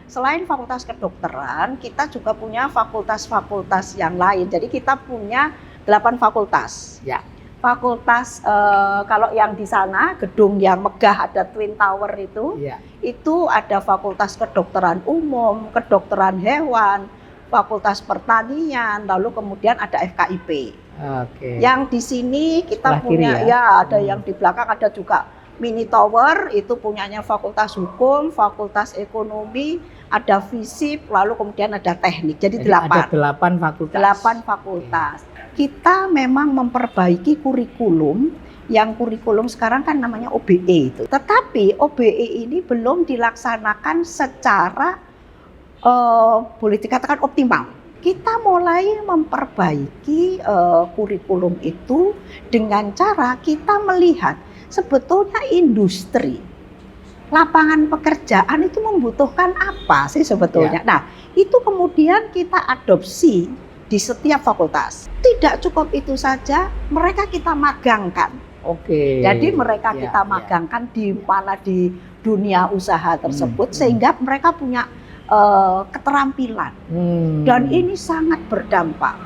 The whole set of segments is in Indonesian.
selain fakultas kedokteran, kita juga punya fakultas-fakultas yang lain. Jadi kita punya 8 fakultas. Ya. Fakultas kalau yang di sana gedung yang megah ada Twin Tower itu, Ya. itu ada fakultas kedokteran umum, kedokteran hewan, fakultas pertanian, lalu kemudian ada FKIP. Oke. Yang di sini kita Sebelah punya kiri ya? ada yang di belakang ada juga mini tower, itu punyanya fakultas hukum, fakultas ekonomi, ada FISIP, lalu kemudian ada teknik. Jadi 8. Ada 8 fakultas. 8 fakultas. Kita memang memperbaiki kurikulum, yang kurikulum sekarang kan namanya OBE itu. Tetapi OBE ini belum dilaksanakan secara boleh dikatakan optimal. Kita mulai memperbaiki kurikulum itu dengan cara kita melihat sebetulnya industri, lapangan pekerjaan itu membutuhkan apa sih sebetulnya. Nah, itu kemudian kita adopsi di setiap fakultas. Tidak cukup itu saja, mereka kita magangkan. Oke. Jadi mereka kita magangkan di mana di dunia usaha tersebut sehingga mereka punya keterampilan. Dan ini sangat berdampak.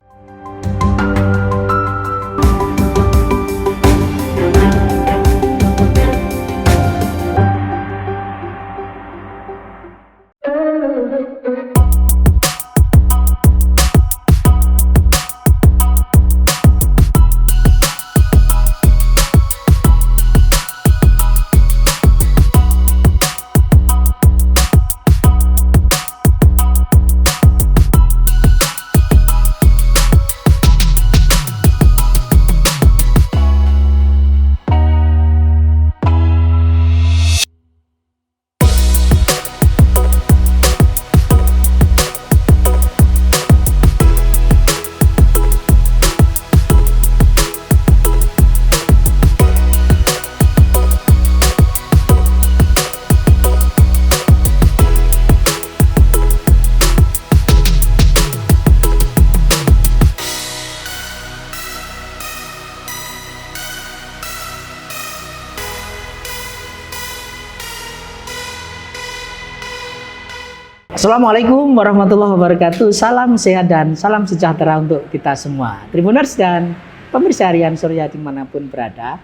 Assalamualaikum warahmatullahi wabarakatuh. Salam sehat dan salam sejahtera untuk kita semua. Tribuners dan pemirsa harian Surya dimanapun berada.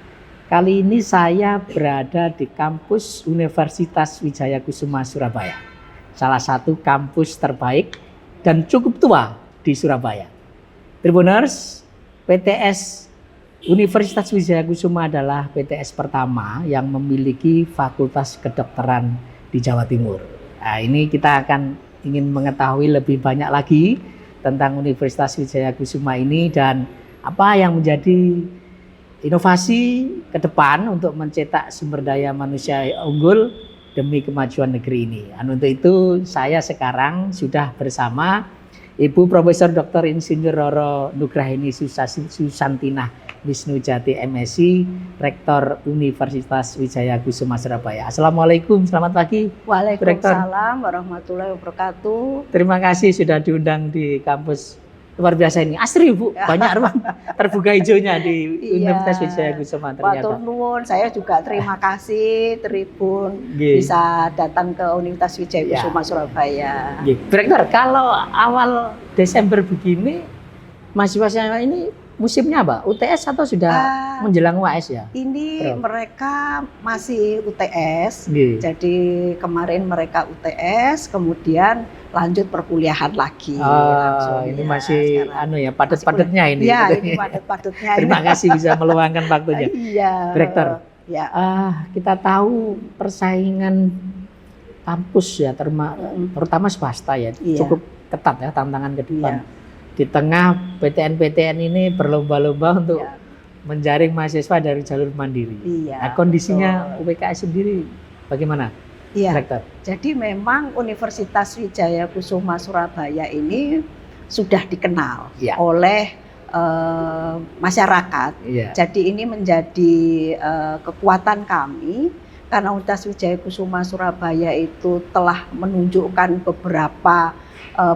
Kali ini saya berada di kampus Universitas Wijaya Kusuma Surabaya. Salah satu kampus terbaik dan cukup tua di Surabaya. Tribuners, PTS Universitas Wijaya Kusuma adalah PTS pertama yang memiliki fakultas kedokteran di Jawa Timur. Nah, ini kita akan ingin mengetahui lebih banyak lagi tentang Universitas Wijaya Kusuma ini dan apa yang menjadi inovasi ke depan untuk mencetak sumber daya manusia unggul demi kemajuan negeri ini. Dan untuk itu saya sekarang sudah bersama Ibu Profesor Dr. Insinyur Roro Nugraheni Susantinah Wisnujati MSc, Rektor Universitas Wijaya Kusuma Surabaya. Assalamualaikum, selamat pagi. Waalaikumsalam warahmatullahi wabarakatuh. Terima kasih sudah diundang di kampus luar biasa ini. Asri Bu, banyak ruang terbuka hijaunya di Universitas Wijaya Kusuma ternyata. Matur nuwun, saya juga terima kasih Tribun bisa datang ke Universitas Wijaya Kusuma Surabaya. Rektor, kalau awal Desember begini mahasiswa ini musimnya apa? UTS atau sudah menjelang UAS ya? Ini mereka masih UTS, jadi kemarin mereka UTS, kemudian lanjut perkuliahan lagi. Langsung, ini ya, masih ya padat-padatnya ini. Ya, ini padat-padatnya. Terima kasih bisa meluangkan waktunya. Iya. Direktur, kita tahu persaingan kampus ya, terutama swasta ya, cukup ketat ya tantangan ke depan. Di tengah PTN-PTN ini berlomba-lomba untuk menjaring mahasiswa dari jalur mandiri. Nah, kondisinya UPKS sendiri bagaimana, Rektor? Jadi memang Universitas Wijaya Kusuma Surabaya ini sudah dikenal oleh masyarakat. Jadi ini menjadi kekuatan kami karena Universitas Wijaya Kusuma Surabaya itu telah menunjukkan beberapa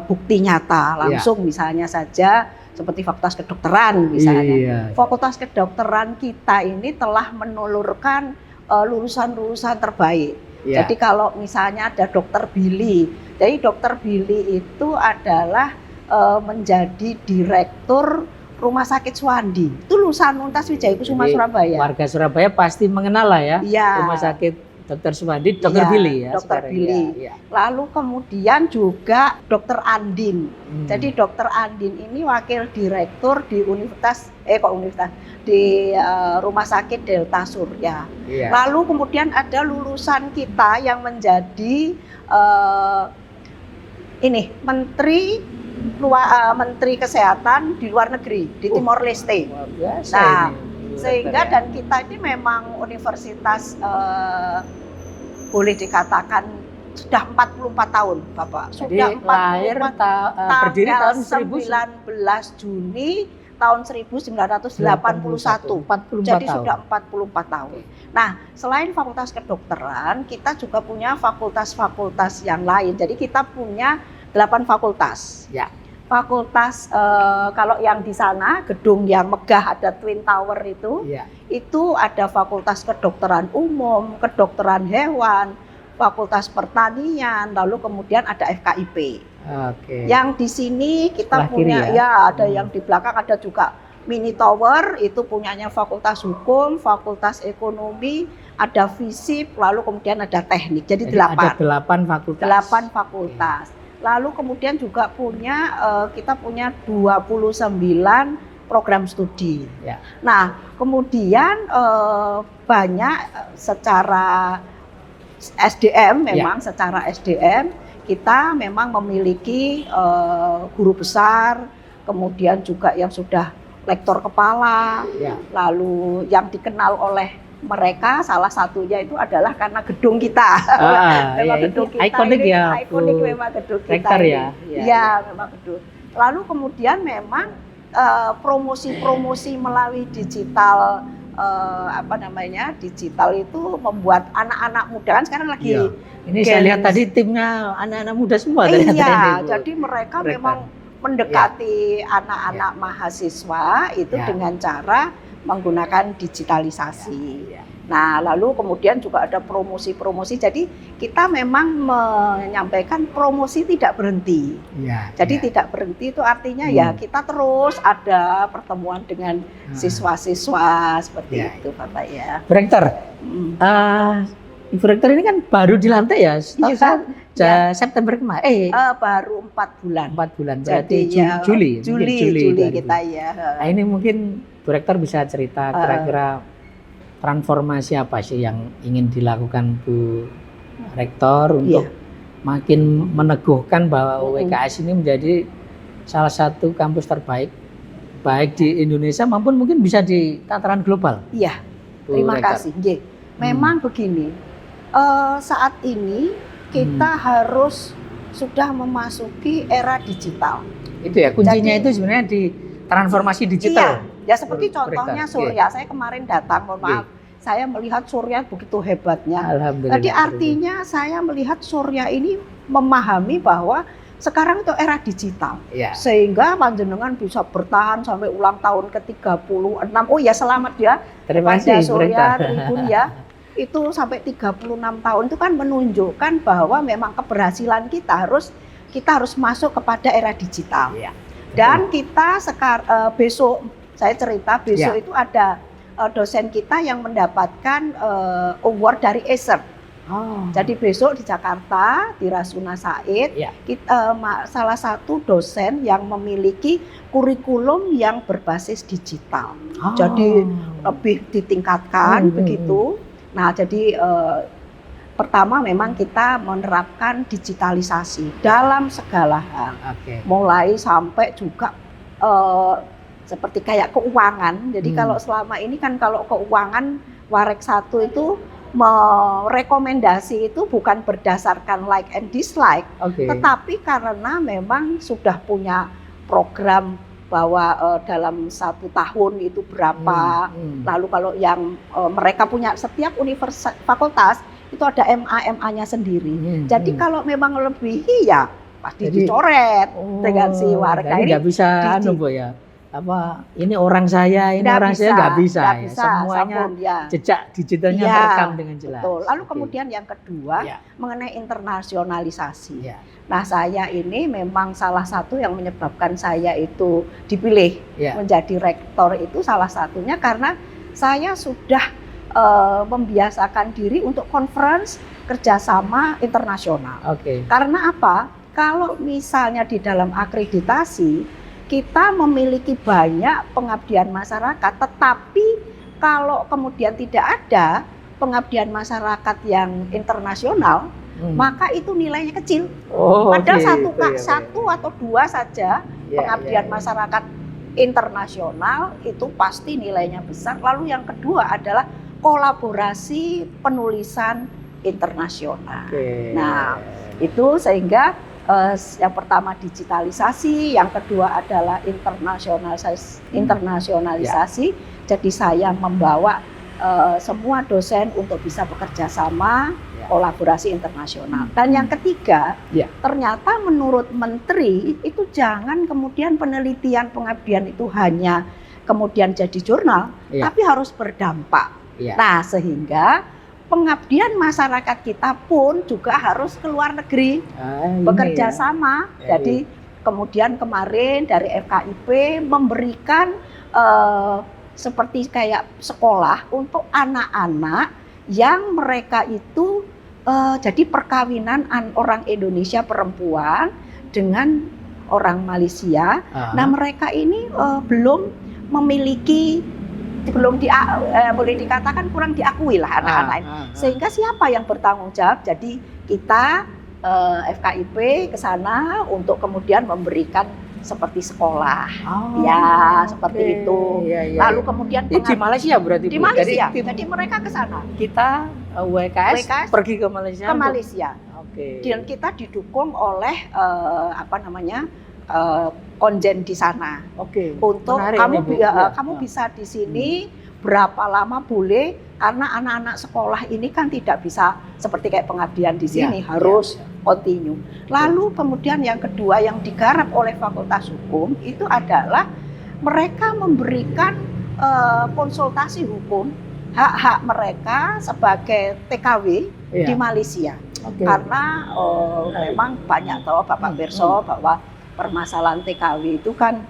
bukti nyata langsung, misalnya saja seperti Fakultas Kedokteran misalnya. Fakultas Kedokteran kita ini telah menelurkan lulusan-lulusan terbaik. Ya. Jadi kalau misalnya ada Dokter Billy, jadi Dokter Billy itu adalah menjadi direktur Rumah Sakit Suwandi. Itu lulusan Universitas Wijaya Jadi, Surabaya. warga Surabaya pasti mengenal lah ya. Iya. Rumah Sakit Dr. Suwandi, Dr. Iya, Billy ya. Dr. sekarang Billy. ya. Lalu kemudian juga Dokter Andin. Hmm. Jadi Dokter Andin ini wakil direktur di di Rumah Sakit Delta Surya. Iya. Lalu kemudian ada lulusan kita yang menjadi Menteri Kesehatan di luar negeri di Timor Leste. Luar biasa Nah, ini, Bu sehingga Rektor, ya. dan kita ini memang universitas boleh dikatakan sudah 44 tahun, Bapak. Jadi Sudah lahir berdiri tahun 19 Juni tahun 1981. 44 Jadi tahun. sudah 44 tahun. Nah, selain fakultas kedokteran, kita juga punya fakultas-fakultas yang lain. Jadi kita punya 8 fakultas. Ya. Fakultas kalau yang di sana gedung yang megah ada Twin Tower Ya. itu ada fakultas kedokteran umum, kedokteran hewan, fakultas pertanian, lalu kemudian ada FKIP. Oke. Yang di sini kita Sebelah kiri punya ya? ada yang di belakang ada juga mini tower itu punyanya fakultas hukum, fakultas ekonomi, ada fisip, lalu kemudian ada teknik. Jadi Ada 8 fakultas. 8 fakultas. Lalu kemudian juga kita punya 29 program studi. Ya. Nah, kemudian banyak secara SDM memang secara SDM kita memang memiliki guru besar, kemudian juga yang sudah lektor kepala, Ya. lalu yang dikenal oleh mereka salah satunya itu adalah karena gedung kita. Ya, gedung ini ikonik ini, ya, ikonik Bu memang gedung kita. Rektor ini. ya. Iya, memang gedung. Lalu kemudian memang promosi-promosi melalui digital digital itu membuat anak-anak muda kan sekarang lagi Iya. Ini saya lihat tadi timnya anak-anak muda semua ternyata ini, iya, Bu. jadi mereka Rektor. memang mendekati anak-anak mahasiswa itu Ya. dengan cara menggunakan digitalisasi. Ya. Nah, lalu kemudian juga ada promosi-promosi. Jadi kita memang menyampaikan promosi tidak berhenti. Ya. Jadi ya. tidak berhenti itu artinya ya kita terus ada pertemuan dengan siswa-siswa seperti Ya. itu, Bapak ya. Bu Rektor, Mm. Ibu Rektor ini kan baru dilantik ya, setahu Iya, saya September kemarin. Baru 4 bulan. 4 bulan, Jadi berarti ya, Juli Juli 2000. kita ya. Nah, ini mungkin Bu Rektor bisa cerita kira-kira transformasi apa sih yang ingin dilakukan Bu Rektor untuk makin meneguhkan bahwa UWKS ini menjadi salah satu kampus terbaik baik di Indonesia maupun mungkin bisa di tataran global. Iya, Bu terima Rektor. kasih. Nggih. Memang begini, saat ini kita harus sudah memasuki era digital. Itu ya kuncinya. Jadi- itu sebenarnya di transformasi digital. Iya, ya seperti Bu contohnya Rektor. Surya. Saya kemarin datang, mohon maaf, saya melihat Surya begitu hebatnya. Alhamdulillah. Jadi artinya saya melihat Surya ini memahami bahwa sekarang itu era digital. ya. Sehingga panjenengan bisa bertahan sampai ulang tahun ke-36. Oh ya, selamat ya. Terima kepada kasih Bu Surya Rektor. Tribun ya. Itu sampai 36 tahun itu kan menunjukkan bahwa memang keberhasilan kita harus masuk kepada era digital. Iya. Dan kita besok saya cerita besok Ya. itu ada dosen kita yang mendapatkan award dari Acer. Oh. Jadi besok di Jakarta di Rasuna Said Ya. salah satu dosen yang memiliki kurikulum yang berbasis digital. Oh. Jadi lebih ditingkatkan Hmm. begitu. Nah, jadi pertama memang kita menerapkan digitalisasi dalam segala hal, Oke. mulai sampai juga seperti kayak keuangan. Jadi kalau selama ini kan kalau keuangan Warek 1 itu merekomendasi itu bukan berdasarkan like and dislike, Oke. tetapi karena memang sudah punya program bahwa dalam 1 tahun itu berapa. Lalu kalau yang mereka punya setiap fakultas itu ada MA-MA-nya sendiri. Jadi kalau memang lebihi ya pasti Jadi- dicoret dengan si warga jadi ini. nggak bisa Bu ya ini orang saya, ini Nggak orang saya nggak bisa, nggak ya. bisa, Semuanya Sabun, ya. jejak digitalnya Ya, terekam dengan jelas. Betul. Lalu Oke. kemudian yang kedua Ya. mengenai internasionalisasi. Ya. Nah, saya ini memang salah satu yang menyebabkan saya itu dipilih Ya. menjadi rektor itu salah satunya karena saya sudah membiasakan diri untuk conference kerjasama internasional. Oke. Karena apa? Kalau misalnya di dalam akreditasi kita memiliki banyak pengabdian masyarakat, tetapi kalau kemudian tidak ada pengabdian masyarakat yang internasional, maka itu nilainya kecil. Oh, Padahal gitu, satu atau dua saja Ya, pengabdian ya. masyarakat internasional itu pasti nilainya besar. Lalu yang kedua adalah kolaborasi penulisan internasional. Oke. Nah, itu sehingga yang pertama digitalisasi, yang kedua adalah internasionalisasi. Jadi saya membawa semua dosen untuk bisa bekerja sama, kolaborasi internasional. Dan yang ketiga, ternyata menurut Menteri itu jangan kemudian penelitian pengabdian itu hanya kemudian jadi jurnal, tapi harus berdampak. Nah, sehingga pengabdian masyarakat kita pun juga harus ke luar negeri bekerja sama. Jadi kemudian kemarin dari FKIP memberikan seperti kayak sekolah untuk anak-anak yang mereka itu jadi perkawinan orang Indonesia perempuan dengan orang Malaysia. Nah, mereka ini boleh dikatakan kurang diakui lah anak-anak ini. Sehingga siapa yang bertanggung jawab? Jadi kita FKIP ke sana untuk kemudian memberikan seperti sekolah, seperti itu. Lalu kemudian di Malaysia berarti di Malaysia. Jadi mereka ke sana. Kita WKS pergi ke Malaysia. Ke Malaysia. Oke. Dan kita didukung oleh konjen di sana. Oke. Untuk menarik, kamu bisa di sini berapa lama boleh, karena anak-anak sekolah ini kan tidak bisa seperti kayak pengabdian di sini, harus continue. Lalu kemudian yang kedua yang digarap oleh Fakultas Hukum itu adalah mereka memberikan konsultasi hukum hak-hak mereka sebagai TKW di Malaysia. Karena memang banyak tahu Bapak Berso bahwa permasalahan TKW itu kan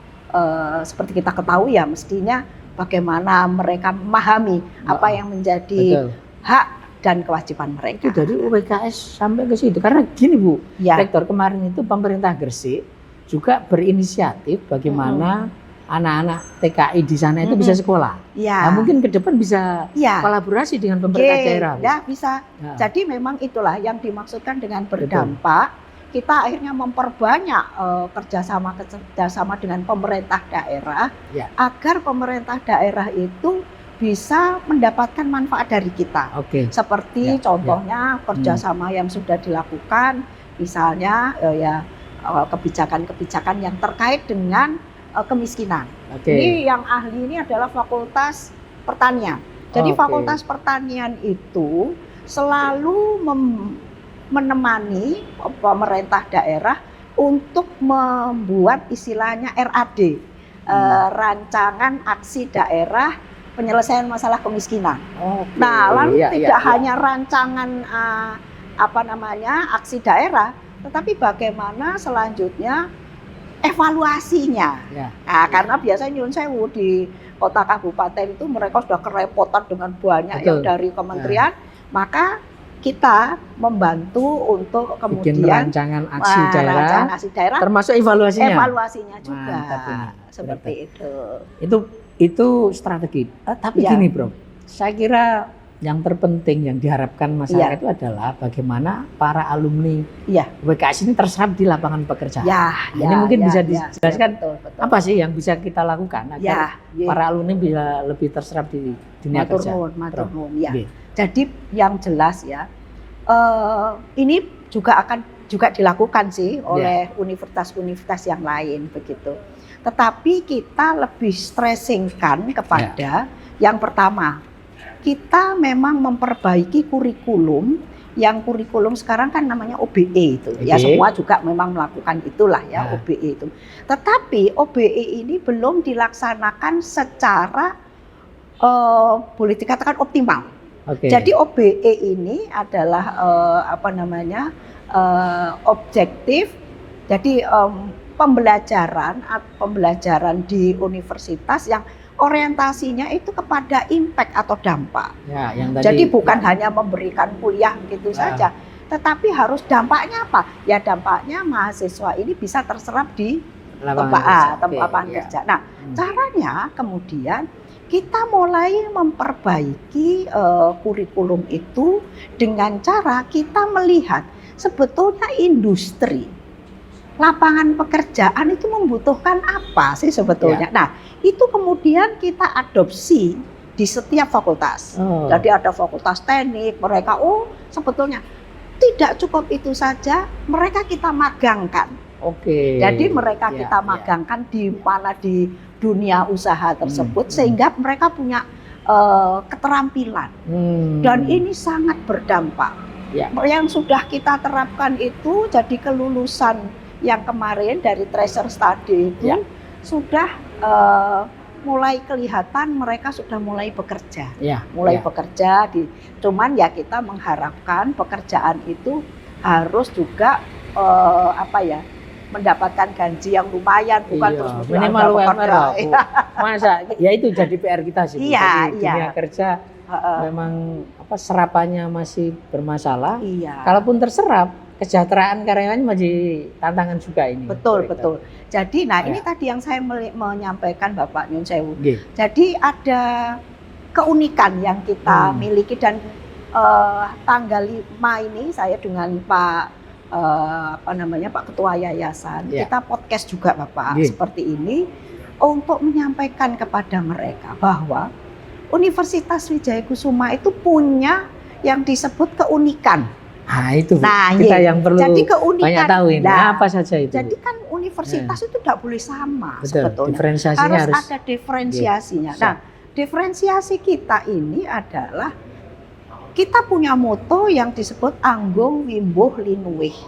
seperti kita ketahui ya, mestinya bagaimana mereka memahami apa yang menjadi hak dan kewajiban mereka. Itu dari WKS sampai ke situ. Karena gini Bu, Rektor, kemarin itu pemerintah Gresik juga berinisiatif bagaimana anak-anak TKI di sana itu bisa sekolah. Nah, mungkin ke depan bisa kolaborasi dengan pemerintah daerah. Ya, bisa. Jadi memang itulah yang dimaksudkan dengan berdampak. Kita akhirnya memperbanyak kerjasama dengan pemerintah daerah agar pemerintah daerah itu bisa mendapatkan manfaat dari kita. Seperti contohnya kerjasama yang sudah dilakukan, misalnya kebijakan-kebijakan yang terkait dengan kemiskinan. Ini yang ahli ini adalah Fakultas Pertanian. Jadi Fakultas Pertanian itu selalu menemani pemerintah daerah untuk membuat istilahnya RAD, rancangan aksi daerah penyelesaian masalah kemiskinan. Nah, lalu tidak hanya rancangan aksi daerah, tetapi bagaimana selanjutnya evaluasinya. Nah, karena biasanya nyun sewu di kota kabupaten itu mereka sudah kerepotan dengan banyak yang dari kementerian, maka kita membantu untuk kemudian bikin rancangan aksi daerah, termasuk evaluasinya juga. Seperti itu strategi. Tapi gini Bro, saya kira yang terpenting yang diharapkan masyarakat itu adalah bagaimana para alumni WKS ini terserap di lapangan pekerjaan. Ini mungkin bisa dijelaskan betul. Apa sih yang bisa kita lakukan agar para alumni bisa lebih terserap di dunia kerja. Jadi yang jelas ini akan dilakukan sih oleh universitas-universitas yang lain begitu. Tetapi kita lebih stressingkan kepada yang pertama, kita memang memperbaiki kurikulum yang kurikulum sekarang kan namanya OBE itu. Ya OBE. semua juga memang melakukan itulah ya Nah. OBE itu. Tetapi OBE ini belum dilaksanakan secara boleh dikatakan optimal. Oke. Jadi OBE ini adalah objektif. Jadi pembelajaran di universitas yang orientasinya itu kepada impact atau dampak. Ya, yang tadi. Jadi bukan hanya memberikan kuliah gitu saja, tetapi harus dampaknya apa? Ya dampaknya mahasiswa ini bisa terserap di tempat kerja. Nah, caranya kemudian kita mulai memperbaiki kurikulum itu dengan cara kita melihat sebetulnya industri lapangan pekerjaan itu membutuhkan apa sih sebetulnya. Nah, itu kemudian kita adopsi di setiap fakultas. Jadi ada fakultas teknik, mereka sebetulnya tidak cukup itu saja, mereka kita magangkan. Jadi mereka kita magangkan di mana di dunia usaha tersebut sehingga mereka punya keterampilan. Dan ini sangat berdampak. Yang sudah kita terapkan itu jadi kelulusan yang kemarin dari tracer study itu sudah mulai kelihatan mereka sudah mulai bekerja, bekerja cuman ya kita mengharapkan pekerjaan itu harus juga mendapatkan gaji yang lumayan, bukan terus minimal UMR lah. Masa ya itu jadi PR kita sih. Dunia kerja memang serapannya masih bermasalah. Kalaupun terserap, kesejahteraan karyawan masih tantangan juga ini. Betul. Jadi ini tadi yang saya menyampaikan Bapak Nyun Sewu. Jadi ada keunikan yang kita miliki dan tanggal 5 ini saya dengan Pak Ketua Yayasan, kita podcast juga Bapak seperti ini untuk menyampaikan kepada mereka bahwa Universitas Wijayakusuma itu punya yang disebut keunikan. Itu kita yang perlu jadi keunikan, banyak tahu ini. Apa saja itu? Jadi kan universitas itu tidak boleh sama. Betul, sebetulnya. Diferensiasinya harus ada diferensiasinya. Nah, diferensiasi kita ini adalah kita punya moto yang disebut Anggung Wimbuh Linuwih.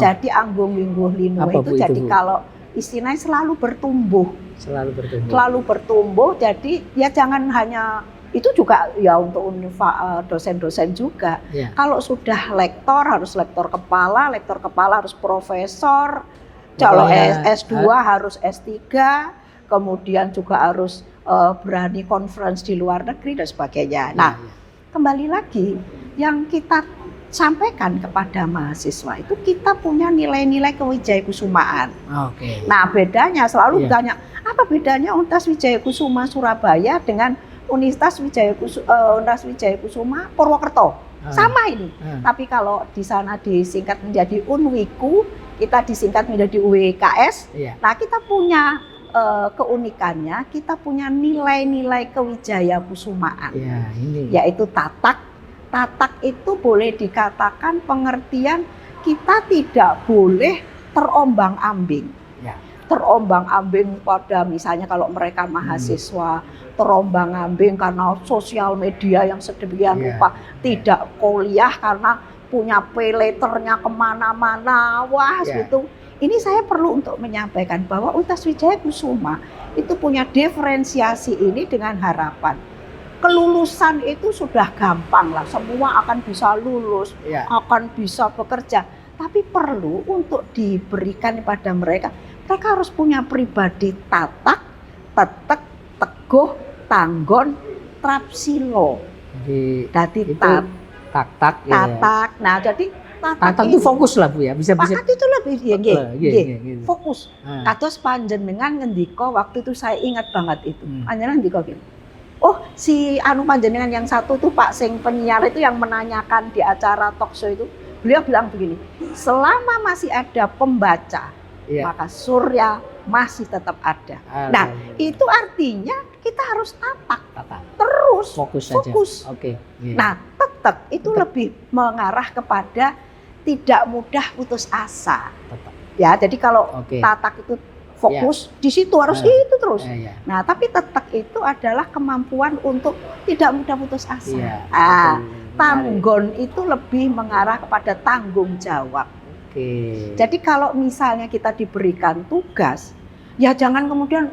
Jadi Anggung Wimbuh Linuwih itu jadi kalau istilahnya selalu bertumbuh. Selalu bertumbuh. Jadi ya jangan hanya itu juga ya untuk dosen-dosen juga. Kalau sudah lektor harus lektor kepala harus profesor. Kalau S2 harus S3, kemudian juga harus berani conference di luar negeri dan sebagainya. Nah, kembali lagi yang kita sampaikan kepada mahasiswa itu kita punya nilai-nilai kewijayakusumaan. Nah, bedanya selalu ditanya, apa bedanya Universitas Wijayakusuma Surabaya dengan Universitas Wijayakusuma Purwokerto? Sama ini. Tapi kalau di sana disingkat menjadi Unwiku, kita disingkat menjadi UWKS. Nah, kita punya keunikannya, kita punya nilai-nilai kewijayakusumaan. Yaitu tatak. Tatak itu boleh dikatakan pengertian kita tidak boleh terombang-ambing. Terombang-ambing pada misalnya kalau mereka mahasiswa terombang-ambing karena sosial media yang sedemikian rupa, tidak kuliah karena punya pay letternya kemana-mana, gitu. Ini saya perlu untuk menyampaikan bahwa Universitas Wijayakusuma itu punya diferensiasi ini dengan harapan kelulusan itu sudah gampang lah, semua akan bisa lulus, akan bisa bekerja. Tapi perlu untuk diberikan kepada mereka harus punya pribadi tatak, tetek, teguh, tanggon, trapsilo. Jadi tatak. Nah, jadi tatak itu fokus lah Bu ya, bisa. Tatak itu lebih fokus. Kados panjenengan ngendika waktu itu saya ingat banget itu. Panjenengan ngendika gini. Si panjenengan yang satu tuh Pak Sing penyiar itu yang menanyakan di acara talk show itu, beliau bilang begini, selama masih ada pembaca, maka surya masih tetap ada. Nah, itu artinya kita harus tatak. Terus fokus. Nah, tetap itu lebih mengarah kepada tidak mudah putus asa. Ya, jadi kalau tatak itu fokus di situ harus itu terus. Nah, tapi tetek itu adalah kemampuan untuk tidak mudah putus asa. Tanggon itu lebih mengarah kepada tanggung jawab. Oke. Jadi kalau misalnya kita diberikan tugas, ya jangan kemudian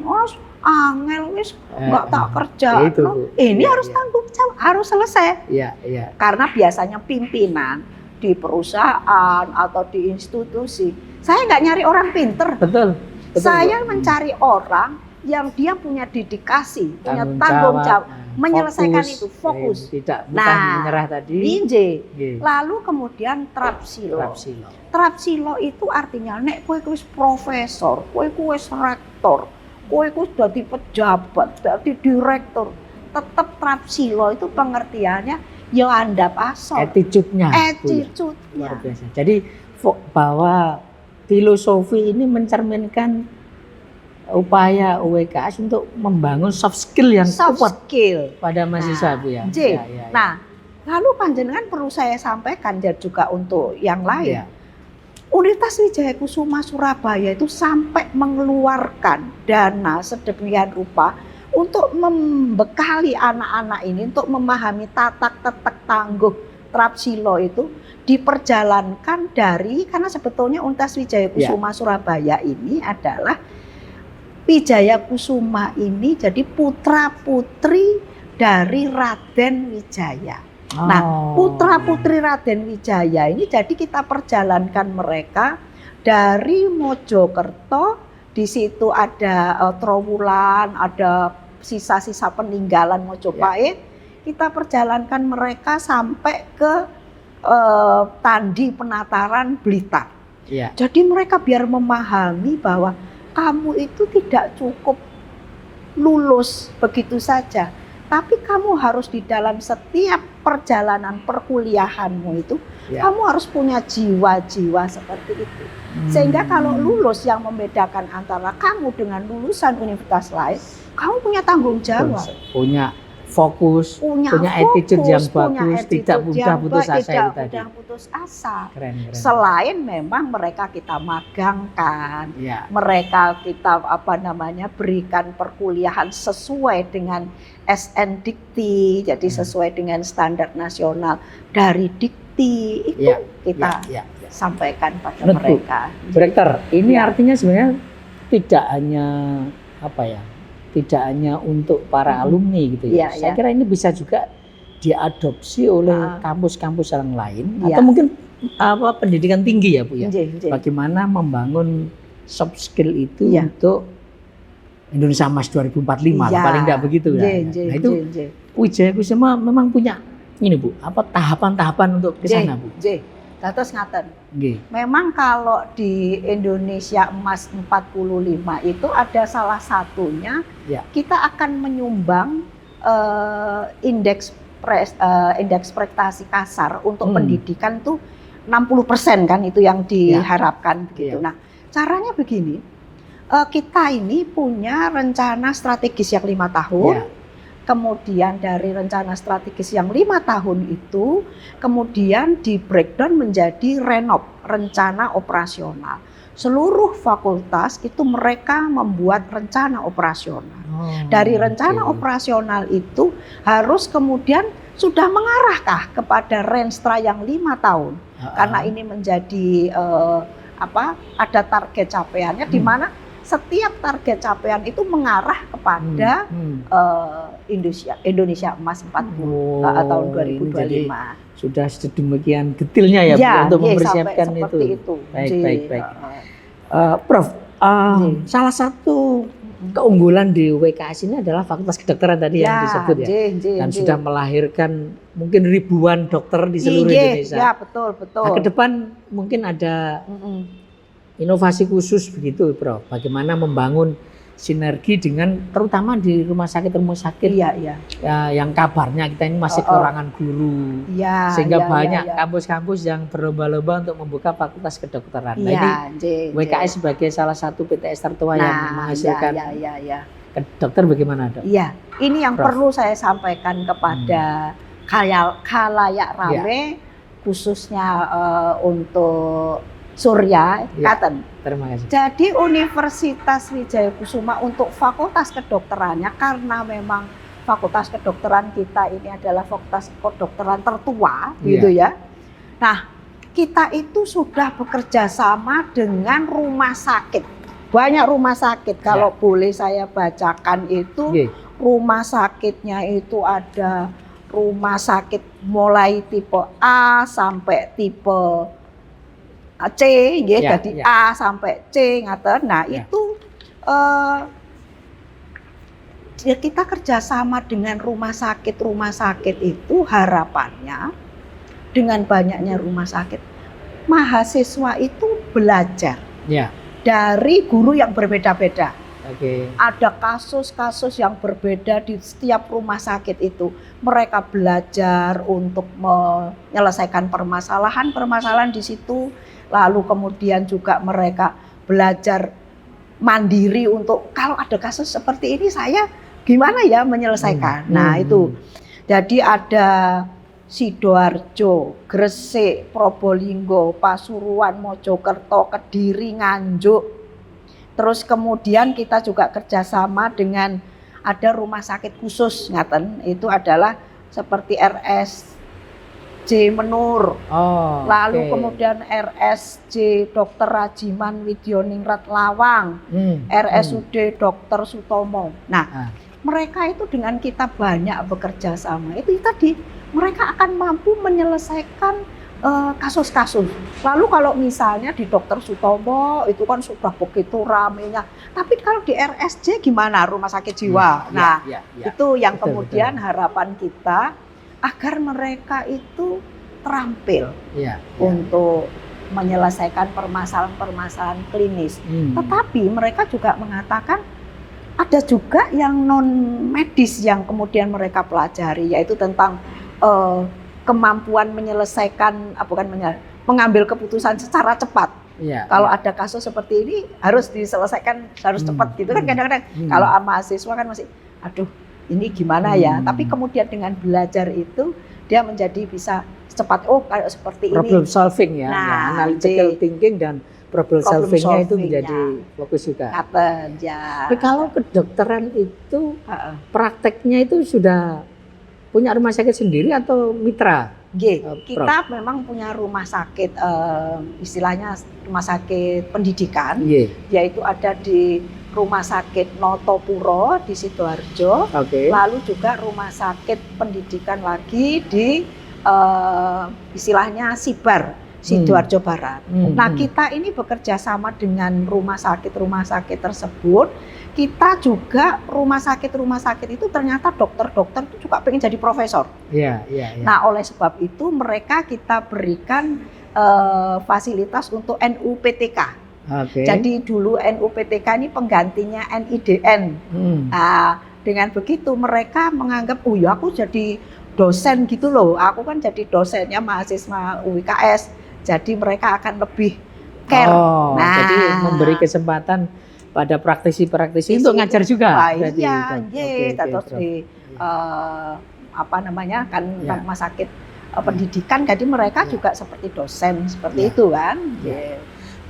angel wis nggak tak kerja. Itu, Bu. Ini Iya, harus iya. tanggung jawab, harus selesai. Iya, iya. Karena biasanya pimpinan di perusahaan atau di institusi, saya nggak nyari orang pinter. Betul. Betul, Saya Bu. mencari orang yang dia punya dedikasi, punya Tanggung tanggung jawab, jawab, menyelesaikan fokus. itu, fokus. Tidak mudah Nah, menyerah tadi. Inje. Nggih. Lalu kemudian trapsilo. Trapsilo. Trapsilo itu artinya nek kowe wis profesor, kowe wis rektor, kowe wis dadi pejabat, dadi direktur, tetap trapsilo itu pengertiannya ya andap asor. Attitude-nya. Bu, ya. Attitude-nya. Luar biasa. Jadi bahwa filosofi ini mencerminkan upaya UWKS untuk membangun soft skill yang Soft kuat skill. pada mahasiswa, Bu ya. J. Ya, ya, ya. Nah, lalu panjenengan perlu saya sampaikan juga untuk yang lain. Ya. Universitas Wijaya Kusuma Surabaya itu sampai mengeluarkan dana sedemikian rupa untuk membekali anak-anak ini untuk memahami tatak tetek tangguh trapsilo itu diperjalankan karena sebetulnya Universitas Wijaya Kusuma Surabaya ini adalah Wijaya Kusuma ini jadi putra-putri dari Raden Wijaya. Nah, putra-putri Raden Wijaya ini jadi kita perjalankan mereka dari Mojokerto, di situ ada Trowulan, ada sisa-sisa peninggalan Mojopahit. Kita perjalankan mereka sampai ke Tandi Penataran Blitar. Ya. Jadi mereka biar memahami bahwa kamu itu tidak cukup lulus begitu saja, tapi kamu harus di dalam setiap perjalanan perkuliahanmu itu, kamu harus punya jiwa-jiwa seperti itu. Sehingga kalau lulus yang membedakan antara kamu dengan lulusan universitas lain, kamu punya tanggung jawab. Punya fokus, punya attitude yang bagus, tidak mudah putus asa itu tadi. Tidak putus asa. Keren. Selain memang mereka kita magangkan, mereka kita berikan perkuliahan sesuai dengan SN Dikti, jadi sesuai dengan standar nasional dari Dikti itu kita sampaikan pada mereka. Direktur, ini artinya sebenarnya tidak hanya untuk para alumni gitu ya. Saya kira ini bisa juga diadopsi oleh kampus-kampus yang lain atau mungkin pendidikan tinggi ya Bu ya. Bagaimana membangun soft skill itu untuk Indonesia Emas 2045 paling enggak begitu ya. Nah itu Wijaya Kusuma memang punya ini Bu, tahapan-tahapan untuk ke sana Bu. Dados ngaten. Memang kalau di Indonesia Emas 45 itu ada salah satunya kita akan menyumbang indeks prestasi kasar untuk pendidikan tuh 60% kan itu yang diharapkan begitu. Nah, caranya begini. Kita ini punya rencana strategis yang 5 tahun. Kemudian dari rencana strategis yang 5 tahun itu kemudian di breakdown menjadi renop, rencana operasional. Seluruh fakultas itu mereka membuat rencana operasional. Dari rencana operasional itu harus kemudian sudah mengarahkah kepada renstra yang 5 tahun. Karena ini menjadi ada target capaiannya di mana setiap target capaian itu mengarah kepada Indonesia Emas 40 tahun 2025. Sudah sedemikian detailnya ya Bu untuk mempersiapkan itu. Baik. Prof, salah satu keunggulan di WKS ini adalah Fakultas Kedokteran tadi yang disebut dan sudah melahirkan mungkin ribuan dokter di seluruh Indonesia. Ya, betul. Nah, ke depan mungkin ada inovasi khusus begitu, Prof. Bagaimana membangun sinergi dengan terutama di rumah sakit yang kabarnya kita ini masih kekurangan guru, sehingga banyak kampus-kampus yang berlomba-lomba untuk membuka fakultas kedokteran. Nah, ini WKS sebagai salah satu PTS tertua yang menghasilkan dokter bagaimana, Dok? Iya, ini yang perlu saya sampaikan kepada khalayak rame, khususnya untuk Surya Katen. Terima kasih. Jadi Universitas Wijaya Kusuma untuk fakultas kedokterannya karena memang fakultas kedokteran kita ini adalah fakultas kedokteran tertua, gitu ya. Nah, kita itu sudah bekerja sama dengan rumah sakit. Banyak rumah sakit, kalau boleh saya bacakan itu, rumah sakitnya itu ada rumah sakit mulai tipe A sampai tipe C, jadi A sampai C, ngaten. Nah, itu kita kerjasama dengan rumah sakit itu harapannya dengan banyaknya rumah sakit, mahasiswa itu belajar dari guru yang berbeda-beda. Ada kasus-kasus yang berbeda di setiap rumah sakit itu. Mereka belajar untuk menyelesaikan permasalahan di situ. Lalu kemudian juga mereka belajar mandiri untuk kalau ada kasus seperti ini saya gimana ya menyelesaikan. Nah itu, jadi ada Sidoarjo, Gresik, Probolinggo, Pasuruan, Mojokerto, Kediri, Nganjuk. Terus kemudian kita juga kerjasama dengan ada rumah sakit khusus, ngaten, itu adalah seperti RSJ Menur, lalu kemudian RSJ Dr. Rajiman Widyoningrat Lawang, RSUD Dr. Sutomo. Nah, mereka itu dengan kita banyak bekerja sama, itu tadi mereka akan mampu menyelesaikan kasus-kasus. Lalu kalau misalnya di Dr. Sutomo itu kan sudah begitu ramenya, tapi kalau di RSJ gimana, rumah sakit jiwa? Itu yang kemudian harapan kita agar mereka itu terampil untuk menyelesaikan permasalahan-permasalahan klinis. Tetapi mereka juga mengatakan ada juga yang non medis yang kemudian mereka pelajari, yaitu tentang kemampuan menyelesaikan, mengambil keputusan secara cepat. Kalau ada kasus seperti ini harus diselesaikan, harus cepat gitu kan. Kadang-kadang kalau mahasiswa kan masih, aduh ini gimana ya. Tapi kemudian dengan belajar itu dia menjadi bisa cepat. Oh kayak seperti problem ini. Solving ya, analytical thinking dan problem solvingnya itu menjadi fokus juga. Tapi kalau kedokteran itu prakteknya itu sudah punya rumah sakit sendiri atau mitra? Kita memang punya rumah sakit, istilahnya rumah sakit pendidikan, yaitu ada di Rumah Sakit Notopuro di Sidoarjo, lalu juga rumah sakit pendidikan lagi di istilahnya Sibar, Sidoarjo Barat. Nah, kita ini bekerja sama dengan rumah sakit tersebut. Kita juga rumah sakit itu ternyata dokter-dokter itu juga pengen jadi profesor. Nah, oleh sebab itu mereka kita berikan fasilitas untuk NUPTK. Jadi dulu NUPTK ini penggantinya NIDN. Nah, dengan begitu mereka menganggap, oh ya aku jadi dosen gitu loh. Aku kan jadi dosennya mahasiswa UIKS. Jadi mereka akan lebih care. Jadi memberi kesempatan pada praktisi-praktisi untuk ngajar juga. Terus di rumah sakit pendidikan, jadi mereka juga seperti dosen seperti itu kan.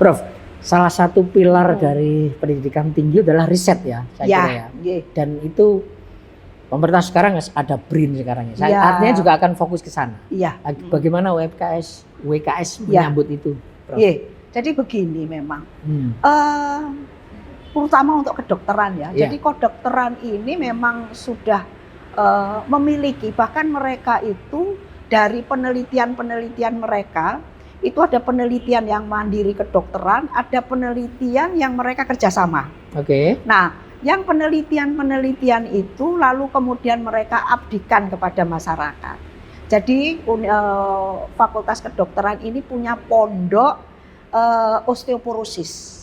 Prof, salah satu pilar dari pendidikan tinggi adalah riset ya, saya kira ya. Dan itu pemerintah sekarang ada BRIN sekarang ya. Artinya juga akan fokus ke sana. Bagaimana WKS menyambut itu, Prof? Jadi begini memang. Terutama untuk kedokteran ya. Jadi kedokteran ini memang sudah memiliki, bahkan mereka itu dari penelitian mereka itu ada penelitian yang mandiri kedokteran, ada penelitian yang mereka kerjasama. Nah, yang penelitian itu lalu kemudian mereka abdikan kepada masyarakat. Jadi Fakultas Kedokteran ini punya pondok osteoporosis.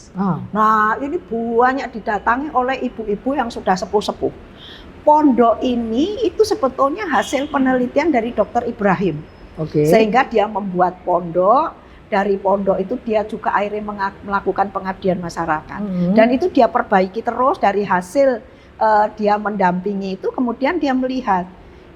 Nah, ini banyak didatangi oleh ibu-ibu yang sudah sepuh-sepuh. Pondok ini itu sebetulnya hasil penelitian dari Dr. Ibrahim. Sehingga dia membuat pondok, dari pondok itu dia juga akhirnya melakukan pengabdian masyarakat. Dan itu dia perbaiki terus dari hasil dia mendampingi itu, kemudian dia melihat,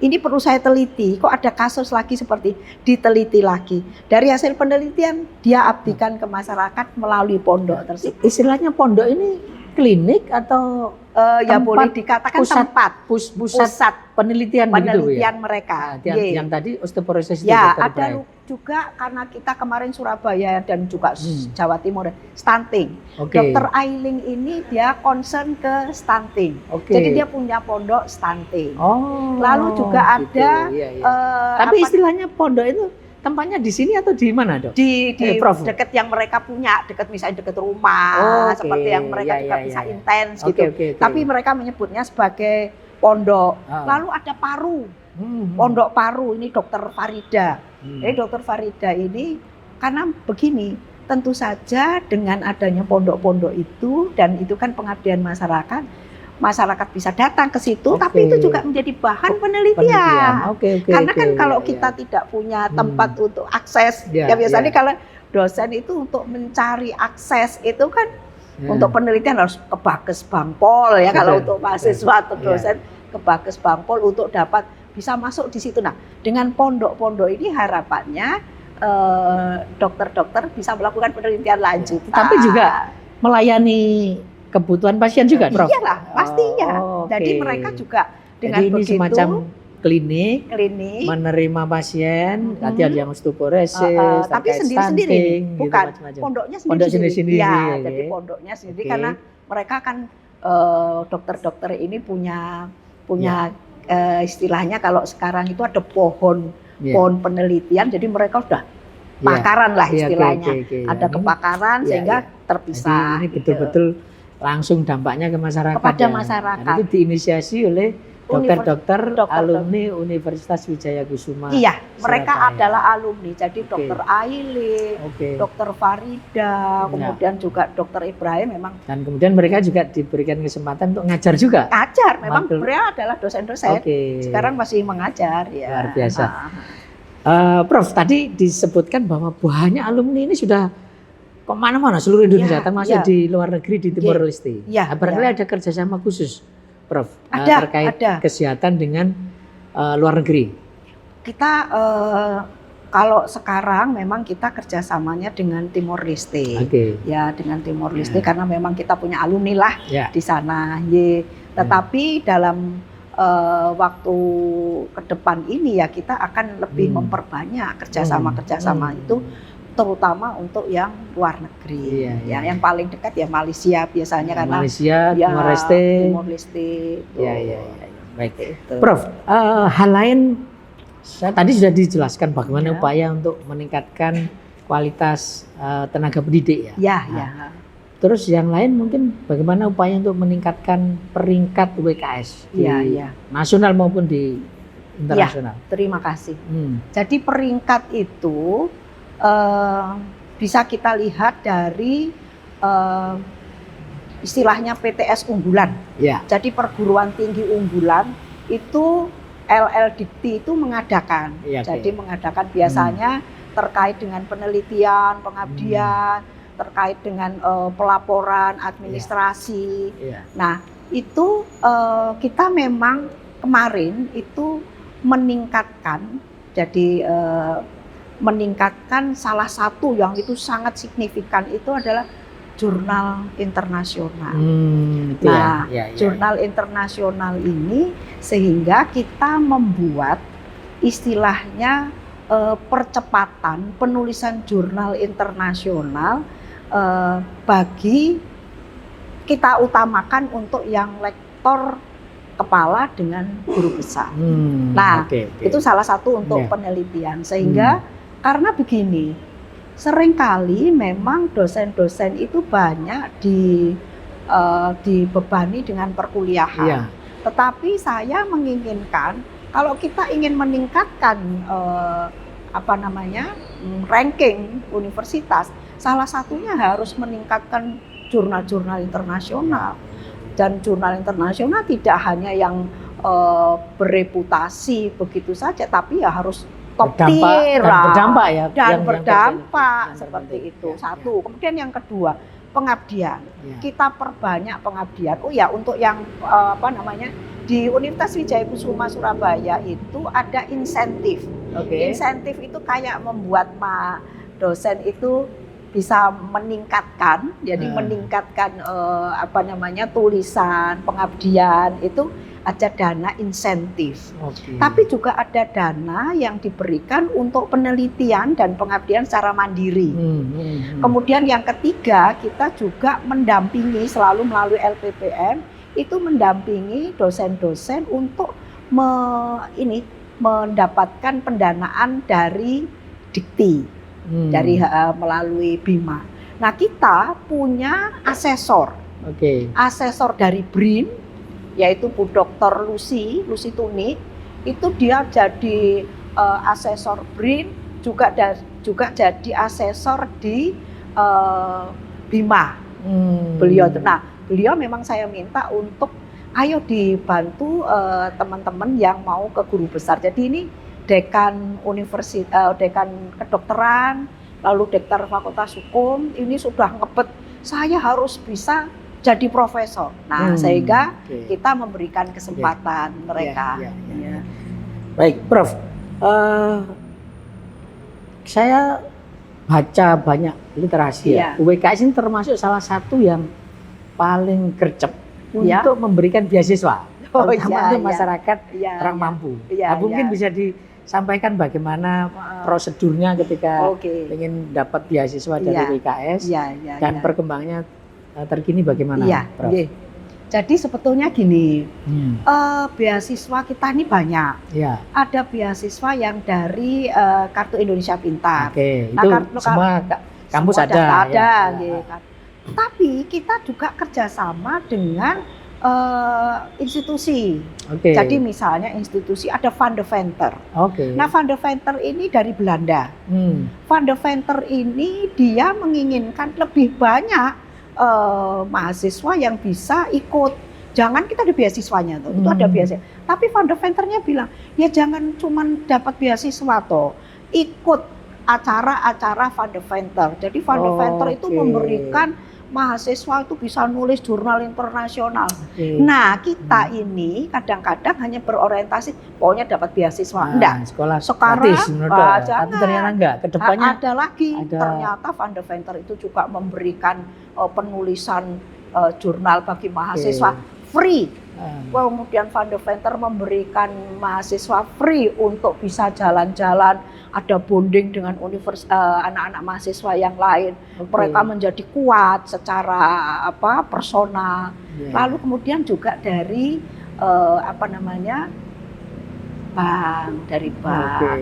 ini perlu saya teliti, kok ada kasus lagi seperti diteliti lagi. Dari hasil penelitian dia abdikan ke masyarakat melalui pondok tersebut. Istilahnya pondok ini klinik atau Ya Tempat boleh dikatakan pusat- tempat pusat penelitian begitu Bu, ya. penelitian mereka. Nah, Ye. yang tadi osteoporosis itu Ya, Dr. ada Ibrahim. juga karena kita kemarin Surabaya dan juga Jawa Timur stunting. Oke. Dokter Ailing ini dia concern ke stunting. Oke. Jadi dia punya pondok stunting. Oh. Lalu juga gitu. ada, Iya, iya. apa, Tapi istilahnya pondok itu tempatnya di sini atau di mana, Dok? di Prof. deket yang mereka punya, misalnya deket rumah, Oke, seperti yang mereka ya, juga ya, bisa ya. intens Oke, gitu. oke, oke. Tapi mereka menyebutnya sebagai pondok. Ah. Lalu ada paru, Hmm. pondok paru ini Dokter Farida. Hmm. Jadi Dokter Farida ini karena begini, tentu saja dengan adanya pondok-pondok itu dan itu kan pengabdian masyarakat bisa datang ke situ, Oke. tapi itu juga menjadi bahan penelitian. Oke, oke. Karena kan oke. kalau Iya, kita iya. tidak punya tempat untuk akses, Ya, ya biasanya ya. kalau dosen itu untuk mencari akses itu kan Ya. untuk penelitian harus ke Bakes Bangpol ya, kalau Betul, untuk mahasiswa atau Iya. dosen ke Bakes Bangpol untuk dapat bisa masuk di situ. Nah, dengan pondok-pondok ini harapannya dokter-dokter bisa melakukan penelitian lanjut. Tapi juga melayani kebutuhan pasien juga, Prof. Iyalah, pastinya. Oh, oke. Jadi mereka juga dengan Jadi ini begitu semacam klinik klinik menerima pasien, nanti ada yang osteoporosis, tapi terkait stunting, gitu, bukan macam-macam. pondoknya Pondok sendiri. sendiri-sendiri, Ya, oke. jadi pondoknya sendiri Oke. karena mereka kan dokter-dokter ini punya istilahnya kalau sekarang itu ada pohon Iya. pohon penelitian, jadi mereka sudah Iya. pakaran lah Iya, oke, istilahnya. oke, oke. Ada Ini- kepakaran Iya, sehingga iya. terpisah. Jadi ini gitu. betul-betul langsung dampaknya ke masyarakat. Kepada ya. masyarakat. Dan itu diinisiasi oleh dokter-dokter Dokter- alumni Universitas Wijaya Kusuma. Iya, mereka Surabaya. adalah alumni. Jadi Oke. dokter Ailing, Oke. dokter Farida, kemudian juga dokter Ibrahim memang Dan kemudian mereka juga diberikan kesempatan untuk ngajar juga. ngajar. Memang Mantul. beliau adalah dosen-dosen. Oke. Sekarang masih mengajar ya. Luar biasa. Ah. Prof, tadi disebutkan bahwa banyak alumni ini sudah kemana-mana seluruh Indonesia, Ya, termasuk ya. di luar negeri di Timor Leste. Ya, Barangkali ya. ada kerjasama khusus, Prof, Ada, terkait ada. kesehatan dengan luar negeri. Kita kalau sekarang memang kita kerjasamanya dengan Timor Leste. Oke. Ya, dengan Timor Leste Ya. karena memang kita punya alumni lah Ya. di sana. Tetapi dalam waktu ke depan ini ya kita akan lebih memperbanyak kerjasama itu, terutama untuk yang luar negeri. Iya, Ya, iya. yang paling dekat ya Malaysia biasanya karena Malaysia, ya, Timor Leste. Timor Leste. Itu. Ya, ya, ya. Baik. Itu. Prof, hal lain saya tadi sudah dijelaskan bagaimana Ya. upaya untuk meningkatkan kualitas tenaga pendidik ya. Ya, Nah, ya. Terus yang lain mungkin bagaimana upaya untuk meningkatkan peringkat WKS di Iya, iya. nasional maupun di internasional. Terima kasih. Hmm. Jadi peringkat itu bisa kita lihat dari istilahnya PTS unggulan. Ya. Jadi perguruan tinggi unggulan itu LL Dikti itu mengadakan. Iya, oke. Jadi mengadakan biasanya terkait dengan penelitian, pengabdian, terkait dengan pelaporan, administrasi. Iya. Nah, itu kita memang kemarin itu meningkatkan, jadi meningkatkan salah satu yang itu sangat signifikan itu adalah jurnal internasional. Itu Nah, ya. jurnal internasional ini sehingga kita membuat istilahnya percepatan penulisan jurnal internasional bagi kita utamakan untuk yang lektor kepala dengan guru besar. Nah, oke. itu salah satu untuk Ya. penelitian sehingga karena begini, seringkali memang dosen-dosen itu banyak dibebani dengan perkuliahan. Iya. Tetapi saya menginginkan kalau kita ingin meningkatkan ranking universitas, salah satunya harus meningkatkan jurnal-jurnal internasional. Dan jurnal internasional tidak hanya yang bereputasi begitu saja, tapi ya harus top tier Dan berdampak ya. dan berdampak yang seperti penting. itu. Ya, Satu. Kemudian yang kedua, pengabdian. ya. Kita perbanyak pengabdian. Oh ya, untuk yang di Universitas Wijaya Kusuma Surabaya itu ada insentif. Oke. Insentif itu kayak membuat dosen itu bisa meningkatkan, jadi meningkatkan tulisan, pengabdian itu ada dana insentif. Tapi juga ada dana yang diberikan untuk penelitian dan pengabdian secara mandiri. Kemudian yang ketiga, kita juga mendampingi selalu melalui LPPM, itu mendampingi dosen-dosen untuk mendapatkan pendanaan dari Dikti. Melalui Bima. Nah, kita punya asesor. Asesor dari BRIN, yaitu Bu Dr. Lucy Tuni, itu dia jadi asesor BRIN, juga jadi asesor di Bima. Beliau memang saya minta untuk ayo dibantu teman-teman yang mau ke guru besar. Jadi ini dekan dekan kedokteran, lalu dektar fakultas hukum, ini sudah ngebet, saya harus bisa jadi profesor. Nah, sehingga kita memberikan kesempatan mereka. Baik, Prof. Saya baca banyak literasi ya. UWKS ini termasuk salah satu yang paling gercep untuk memberikan beasiswa. Terutama untuk masyarakat orang mampu. Mungkin bisa disampaikan bagaimana prosedurnya ketika ingin dapat beasiswa dari UWKS dan perkembangannya terkini bagaimana, Prof? Jadi sebetulnya gini, beasiswa kita ini banyak. Ada beasiswa yang dari Kartu Indonesia Pintar. Itu semua kampus ada. Tapi kita juga kerjasama dengan institusi. Jadi misalnya institusi ada Van de Venter. Nah, Van de Venter ini dari Belanda. Van de Venter ini dia menginginkan lebih banyak mahasiswa yang bisa ikut. Jangan kita ada beasiswanya tuh, itu ada beasiswa. Tapi Van de Venternya bilang, ya jangan cuma dapat beasiswa toh, ikut acara-acara Van de Venter. Jadi Van de Venter itu memberikan mahasiswa itu bisa nulis jurnal internasional. Nah, kita ini kadang-kadang hanya berorientasi pokoknya dapat beasiswa. Enggak. Sekarang tapi ternyata enggak. Kedepannya ada lagi. Ternyata Van de Venter itu juga memberikan penulisan jurnal bagi mahasiswa free. Kemudian Van de Venter memberikan mahasiswa free untuk bisa jalan-jalan, ada bonding dengan anak-anak mahasiswa yang lain. Mereka menjadi kuat secara personal. Lalu kemudian juga dari bank,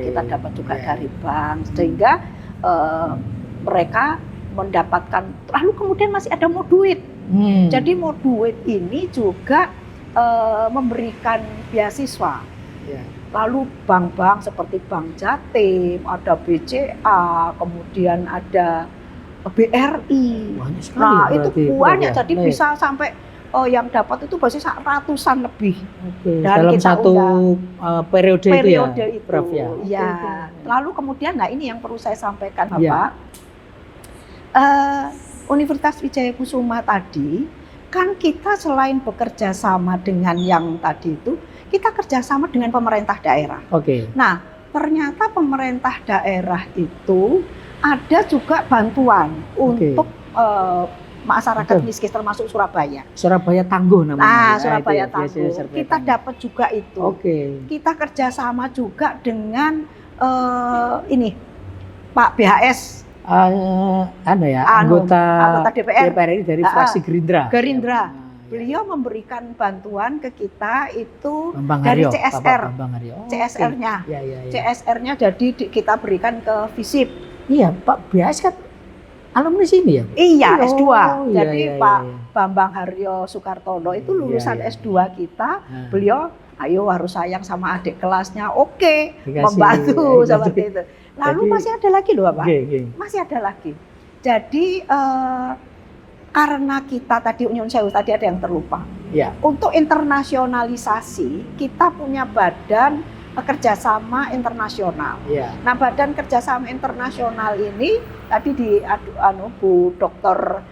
kita dapat juga dari bank, sehingga mereka mendapatkan. Lalu kemudian masih ada Moduit. Jadi Moduit ini juga memberikan beasiswa. Lalu bank-bank seperti Bank Jatim, ada BCA, kemudian ada BRI. Nah, itu banyak. Jadi bisa sampai yang dapat itu pasti ratusan lebih. Dalam satu periode itu ya, Prof ya. Lalu kemudian, nah ini yang perlu saya sampaikan, Bapak. Universitas Wijaya Kusuma tadi, kan kita selain bekerja sama dengan yang tadi itu, kita kerjasama dengan pemerintah daerah. Nah, ternyata pemerintah daerah itu ada juga bantuan untuk masyarakat miskin termasuk Surabaya. Surabaya Tangguh namanya. Surabaya Tangguh. Kita dapat juga itu. Kita kerjasama juga dengan Pak BHS. Anggota DPR ini dari fraksi Gerindra. Beliau memberikan bantuan ke kita itu dari CSR. CSR-nya. CSR-nya jadi kita berikan ke FISIP. Iya, Pak BHS kan alumni sini ya? Iya, S2. Jadi Pak Bambang Haryo Soekartono itu lulusan S2 kita. Beliau harus sayang sama adik kelasnya. Membantu seperti itu. Lalu masih ada lagi loh, Pak. Masih ada lagi. Jadi karena kita tadi Union Sewu tadi ada yang terlupa. Untuk internasionalisasi kita punya badan kerjasama internasional. Nah, badan kerjasama internasional ini tadi di Bu Dr.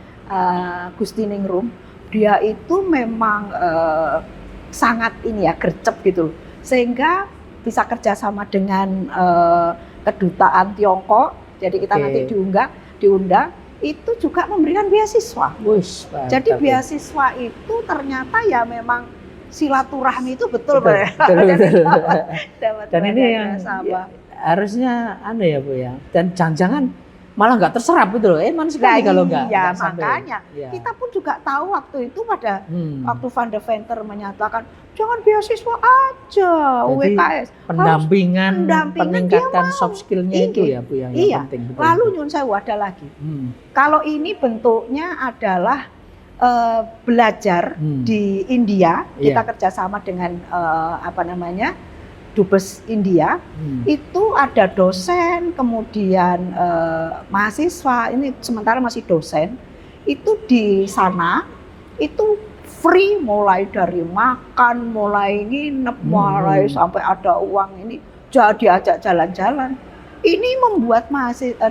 Gustiningrum, dia itu memang sangat gercep gitu, sehingga bisa kerjasama dengan kedutaan Tiongkok. Jadi kita nanti diundang itu juga memberikan beasiswa. Wis, Jadi mantap, ya. beasiswa itu ternyata ya memang silaturahmi itu betul, Betul, Mbak. betul, betul. Dapat Dan ini banyak yang nasabah. harusnya ya Bu ya. Dan jangan-jangan malah nggak terserap itu loh. Mana sekali Nah, kalau nggak iya, sampai. makanya Iya. kita pun juga tahu waktu itu pada Hmm. waktu Van de Venter menyatakan jangan beasiswa aja Jadi, UWKS. pendampingan, pendampingan peningkatan dia mau. soft skillnya itu Iya. ya Bu yang Iya. penting. Betul, Lalu betul. nyun sewu ada lagi. Hmm. Kalau ini bentuknya adalah belajar Hmm. di India, Iya. kita kerjasama dengan Dubes India. Hmm. Itu ada dosen, kemudian mahasiswa, ini sementara masih dosen, itu di sana, itu free mulai dari makan, mulai nginep, mulai sampai ada uang ini, jadi ajak jalan-jalan. Ini membuat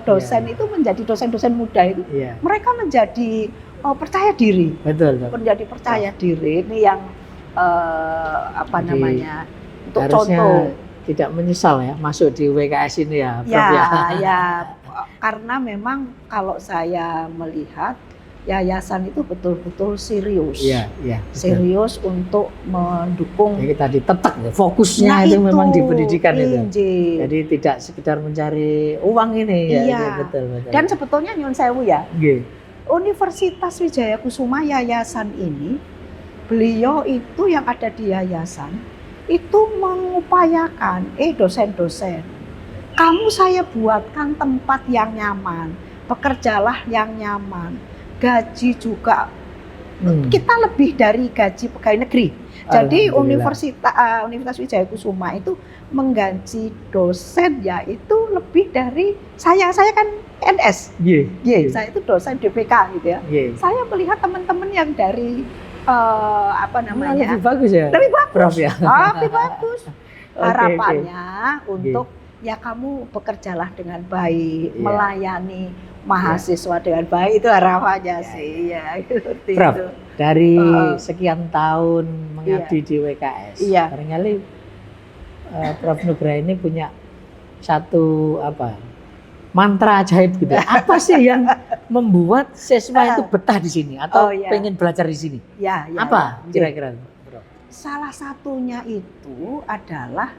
dosen itu menjadi dosen-dosen muda itu, Iya. mereka menjadi percaya diri, Betul, betul. menjadi percaya diri, ini yang Jadi, untuk harusnya contoh. tidak menyesal ya masuk di WKS ini ya, Prof ya. Ya, karena memang kalau saya melihat yayasan itu betul-betul serius. Iya, iya. betul. Serius untuk mendukung. Jadi tadi tetek ya, fokusnya itu memang di pendidikan itu. Injil. Jadi tidak sekedar mencari uang ini ya. Iya. Betul, betul. Dan sebetulnya nyun sewu ya, Nggih. Universitas Wijaya Kusuma yayasan ini, beliau itu yang ada di yayasan itu mengupayakan, dosen-dosen, kamu saya buatkan tempat yang nyaman, bekerjalah yang nyaman, gaji juga kita lebih dari gaji pegawai negeri. Jadi Universitas Wijaya Kusuma itu menggaji dosen ya itu lebih dari saya kan NS. Iya. Saya itu dosen DPK gitu ya. Saya melihat teman-teman yang dari lebih bagus ya. Lebih bagus. Prof ya. Lebih bagus. Harapannya Okay. untuk ya kamu bekerjalah dengan baik, Iya. melayani mahasiswa dengan baik, itu harapannya sih ya. Seperti Prof, itu. dari sekian tahun mengabdi di WKS, Iya. barangkali Prof Nugraha ini punya satu mantra ajaib gitu. Apa sih yang membuat siswa itu betah di sini atau pengen belajar di sini? Ya, Apa kira-kira? Salah satunya itu adalah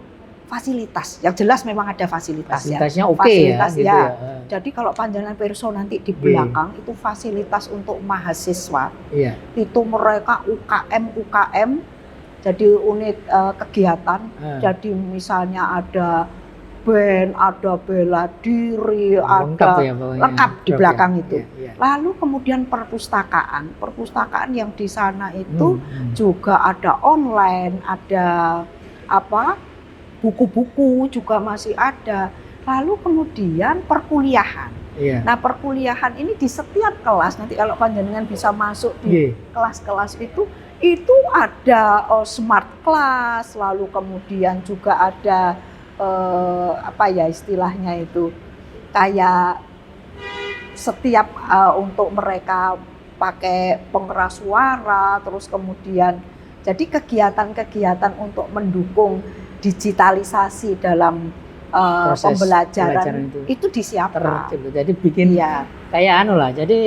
fasilitas. Yang jelas memang ada fasilitas Fasilitasnya ya. oke Fasilitas ya. Gitu ya. ya. Jadi kalau panjangan perso nanti di belakang itu fasilitas untuk mahasiswa. Iya. Itu mereka UKM, jadi unit kegiatan. Jadi misalnya ada band, ada bela diri, Lengkap ada ya, lengkap di belakang itu. Iya. Lalu kemudian perpustakaan yang di sana itu juga ada online, ada buku-buku juga masih ada. Lalu kemudian perkuliahan. Iya. Nah perkuliahan ini di setiap kelas, nanti kalau panjenengan bisa masuk di kelas-kelas itu ada smart class, lalu kemudian juga ada istilahnya itu kayak setiap untuk mereka pakai pengeras suara, terus kemudian jadi kegiatan-kegiatan untuk mendukung digitalisasi dalam pembelajaran itu disiapkan. Jadi bikin jadi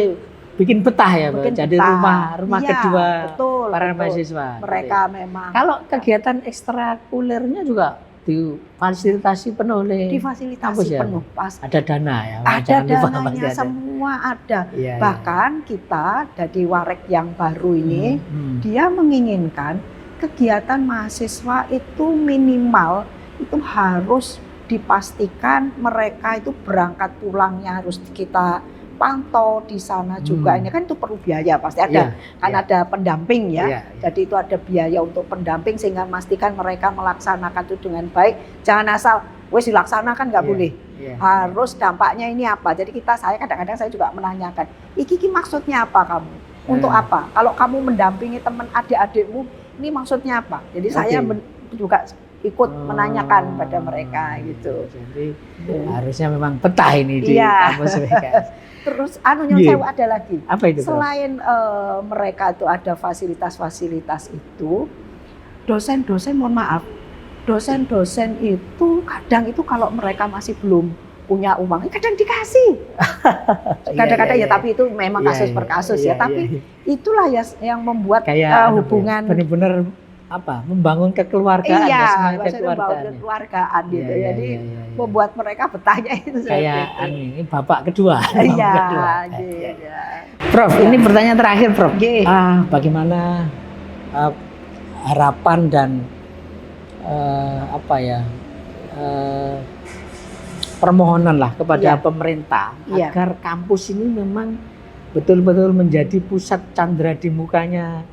bikin betah ya, jadi rumah kedua para mahasiswa. Mereka memang. Kalau kegiatan ekstrakurikulernya juga difasilitasi penuh oleh difasilitasi penuh pas ada dana ya, ada dananya semua ada. Bahkan kita dari Warek yang baru ini dia menginginkan kegiatan mahasiswa itu minimal itu harus dipastikan mereka itu berangkat pulangnya harus kita pantau di sana juga. Ini kan itu perlu biaya pasti ada ada pendamping ya. Jadi itu ada biaya untuk pendamping sehingga memastikan mereka melaksanakan itu dengan baik. Jangan asal wes dilaksanakan nggak boleh. Harus dampaknya ini apa. Jadi saya kadang-kadang saya juga menanyakan, iki maksudnya apa kamu? Untuk apa? Kalau kamu mendampingi teman adik-adikmu, ini maksudnya apa? Jadi saya juga ikut menanyakan pada mereka gitu. Jadi harusnya memang betah ini di kampus WKS. Terus sewu ada lagi. Apa itu? Selain mereka itu ada fasilitas-fasilitas itu, dosen-dosen mohon maaf, dosen-dosen itu kadang itu kalau mereka masih belum punya uang, kadang dikasih. Kadang-kadang Iya, ya, tapi itu memang iya, kasus iya, per kasus iya, ya. Tapi iya. itulah ya yang membuat Kayak hubungan. benar-benar apa? Membangun kekeluargaan Iya, ya, semangat maksudnya membangun kekeluargaan. Ya. kekeluargaan gitu. Iya, Jadi iya, iya, iya. membuat mereka betahnya itu Kayak seperti itu. ini bapak kedua. Iya, Bapak kedua. gitu. Prof, ini pertanyaan terakhir, Prof. Nggih. Bagaimana harapan dan apa ya? Permohonan lah kepada Iya. pemerintah Iya. agar kampus ini memang betul-betul menjadi pusat candra di mukanya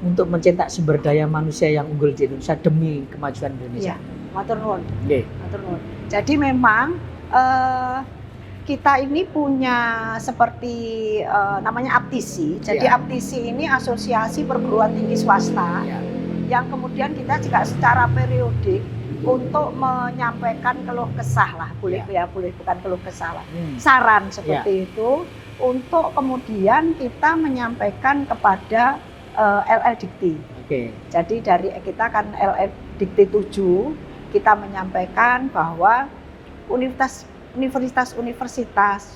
untuk mencetak sumber daya manusia yang unggul di Indonesia demi kemajuan Indonesia. Iya, matur nuwun. Nggih. Matur nuwun. Jadi memang kita ini punya seperti namanya APTISI. Jadi Iya. APTISI ini Asosiasi Perguruan Tinggi Swasta Iya. yang kemudian kita juga secara periodik untuk menyampaikan keluh kesah lah, boleh ya, boleh bukan keluh kesah lah, saran seperti itu untuk kemudian kita menyampaikan kepada LL Dikti. Oke. Jadi dari kita kan LL Dikti 7 kita menyampaikan bahwa universitas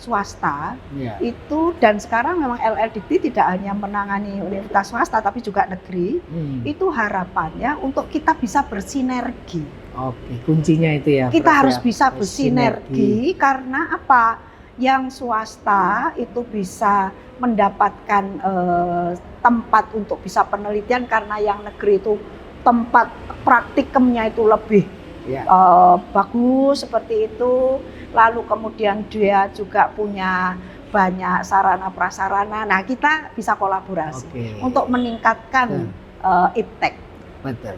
swasta Iya. itu, dan sekarang memang LL Dikti tidak hanya menangani universitas swasta tapi juga negeri, itu harapannya untuk kita bisa bersinergi. Oke, kuncinya itu ya. Kita Prof, harus ya. bisa bersinergi karena apa? Yang swasta itu bisa mendapatkan tempat untuk bisa penelitian karena yang negeri itu tempat praktikumnya itu lebih Ya. bagus seperti itu. Lalu kemudian dia juga punya banyak sarana prasarana. Nah, kita bisa kolaborasi untuk meningkatkan iptek. Betul.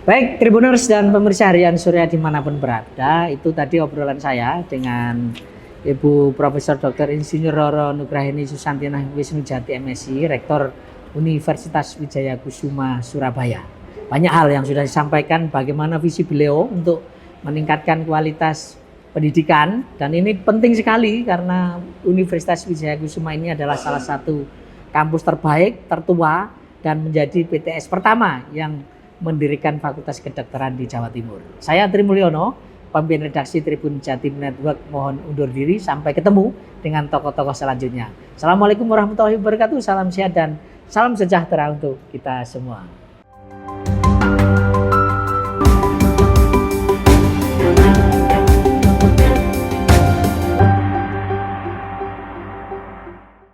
Baik, Tribuners dan pemirsa harian Surya dimanapun berada, itu tadi obrolan saya dengan Ibu Profesor Dr. Insinyur Roro Nugraheni Susantina Wisnujati MSI, Rektor Universitas Wijaya Kusuma Surabaya. Banyak hal yang sudah disampaikan bagaimana visi beliau untuk meningkatkan kualitas pendidikan, dan ini penting sekali karena Universitas Wijaya Kusuma ini adalah salah satu kampus terbaik, tertua, dan menjadi PTS pertama yang mendirikan Fakultas Kedokteran di Jawa Timur. Saya Tri Mulyono, pemimpin redaksi Tribun Jatim Network, mohon undur diri sampai ketemu dengan tokoh-tokoh selanjutnya. Assalamualaikum warahmatullahi wabarakatuh, salam sehat dan salam sejahtera untuk kita semua.